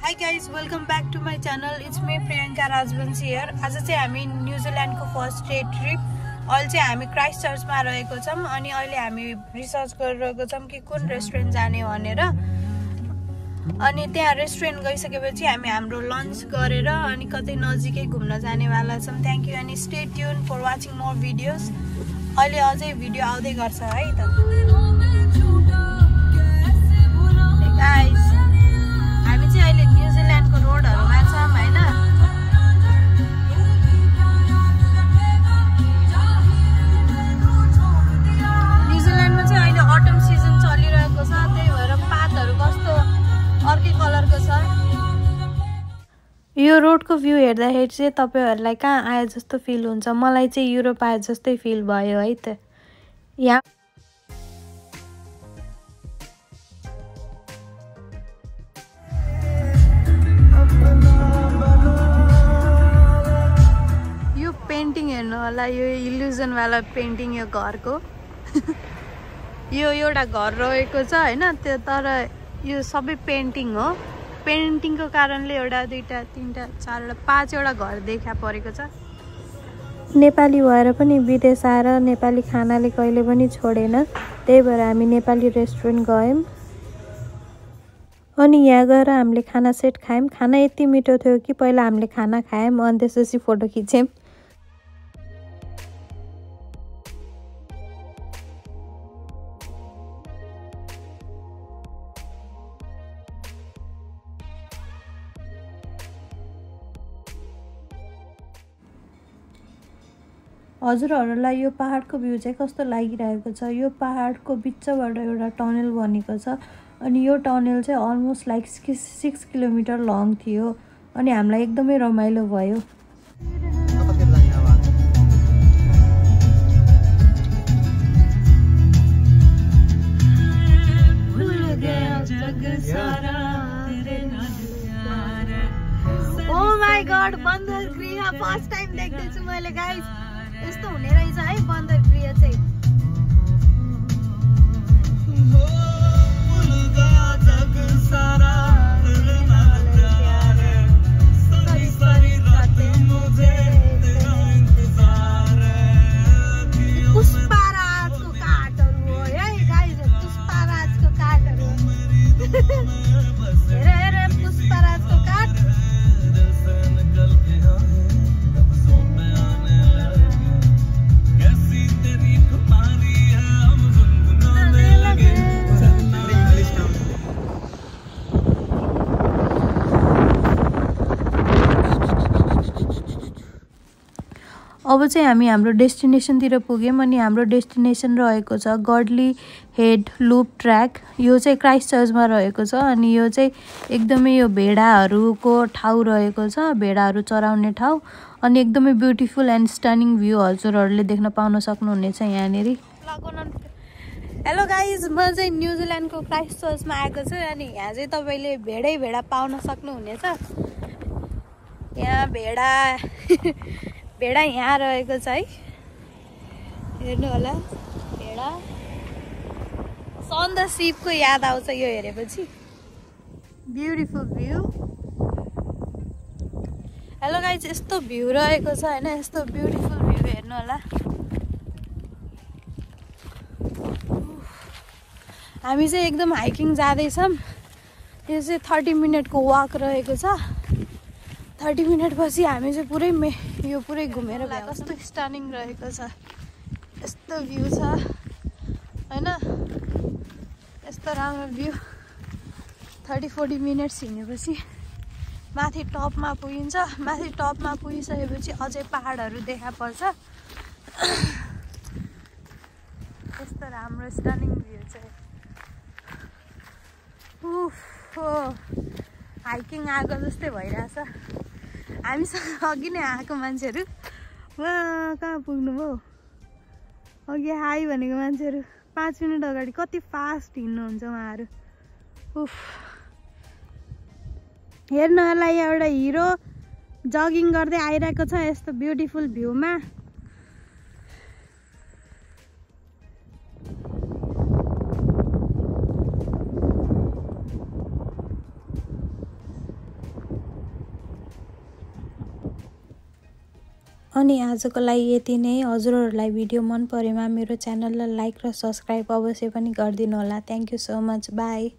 Hi guys, welcome back to my channel. It's me Priyanka Rajvanshi here. आज चाहिँ हामी न्युजिल्यान्डको first day trip. अहिले चाहिँ हामी क्राइस्ट चर्चमा रहेको छौं अनि अहिले हामी रिसर्च गरिरहेको छौं कि कुन रेस्टुरेन्ट जाने भनेर. अनि त्यहाँ रेस्टुरेन्ट गइसकेपछि हामी हाम्रो लन्च गरेर अनि कतै नजिकै घुम्न जानेवाला छौं. Thank you and stay tune for watching more videos. अहिले अझै भिडियो आउँदै गर्छ है त. गाइस हामी चाहिँ अहिले न्युजिल्यान्डको रोडहरुमा छौं हैन. न्युजिल्यान्डमा चाहिँ अहिले अटम सिजन चलिरहेको छ, त्यही भएर पातहरु कस्तो अर्कै कलरको छ. यो रोडको भ्यू हेर्दाखेरि चाहिँ तपाईहरुलाई कहाँ आए जस्तो फिल हुन्छ. मलाई चाहिँ युरोप आए जस्तै फिल भयो है त. यहाँ पेन्टिङ हेर्नु होला, यो इल्युजन वाला पेन्टिङ यो घरको. यो एउटा घर रहेको छ हैन, त्यो तर यो सबै पेन्टिङ हो. पेन्टिङको कारणले एउटा दुईटा तीनटा चारवटा पाँचवटा घर देखा परेको छ. नेपाली भएर पनि विदेश आएर नेपाली खानाले कहिले पनि छोडेन, त्यही भएर हामी नेपाली रेस्टुरेन्ट गयौं. अनि यहाँ गएर हामीले खाना सेट खायौं. खाना यति मिठो थियो कि पहिला हामीले खाना खायौं अनि त्यसपछि फोटो खिच्यौं. हजुरहरुलाई यो पहाडको भ्यू चाहिँ कस्तो लागिरहेको छ. यो पहाडको बिचबाट एउटा टनल बनेको छ अनि यो टनल चाहिँ अलमोस्ट लाइक 6 किलोमिटर लङ थियो अनि हामीलाई एकदमै रमाइलो भयो. ओ माय गॉड, बन्दर गृह फर्स्ट टाइम देख्दैछु मैले गाइस. यस्तो हुने रहेछ है बन्दर गृह चाहिँ. पुष्पराजको काठहरु हो है गाइस, पुष्पराजको काठहरु. हेर पुष्पराजको काठ. अब चाहिँ हामी हाम्रो डेस्टिनेसनतिर पुग्यौं अनि हाम्रो डेस्टिनेसन रहेको छ गडली हेड लुप ट्र्याक. यो चाहिँ क्राइस्ट चर्चमा रहेको छ अनि यो चाहिँ एकदमै यो भेडाहरूको ठाउँ रहेको छ, भेडाहरू चराउने ठाउँ. अनि एकदमै ब्युटिफुल एन्ड स्टनिङ भ्यू हजुरहरूले देख्न पाउन सक्नुहुनेछ यहाँनेरि. हेलो गाइज, म चाहिँ न्युजिल्यान्डको क्राइस्ट चर्चमा आएको छु अनि यहाँ चाहिँ तपाईले भेडा पाउन सक्नुहुनेछ. यहाँ भेडा यहाँ रहेको छ है, हेर्नु होला. भेडा सन द सिपको याद आउँछ यो हेरेपछि. Beautiful view. हेलो गाइज, यस्तो भ्यू रहेको छ हैन, यस्तो ब्युटिफुल भ्यू हेर्नु होला. हामी चाहिँ एकदम हाइकिङ जाँदैछौँ. यो चाहिँ 30 मिनटको वाक रहेको छ. 30 मिनट पछि हामी चाहिँ यो पुरै घुमेर भए. कस्तो स्टनिङ रहेको छ, यस्तो भ्यू छ हैन, यस्तो राम्रो भ्यू. 30-40 मिनट्स हिँडेपछि माथि टपमा पुगिन्छ. माथि टपमा पुगिसकेपछि अझै पहाडहरू देखा पर्छ. यस्तो राम्रो स्टनिङ भ्यू चाहिँ. हाइकिङ आएको जस्तै भइरहेछ. हामीसँग अघि नै आएको मान्छेहरू कहाँ पुग्नु भयो. अघि हाई भनेको मान्छेहरू 5 मिनट अगाडि कति फास्ट हिँड्नुहुन्छ उहाँहरू. हेर्नु होला, एउटा हिरो जगिङ गर्दै आइरहेको छ यस्तो ब्युटिफुल भ्यूमा. अनि आजको लागि यति नै। हजुरहरूलाई भिडियो मन परेमा मेरो च्यानललाई लाइक र सब्स्क्राइब अवश्य पनि गरिदिनु होला। Thank you so much. By.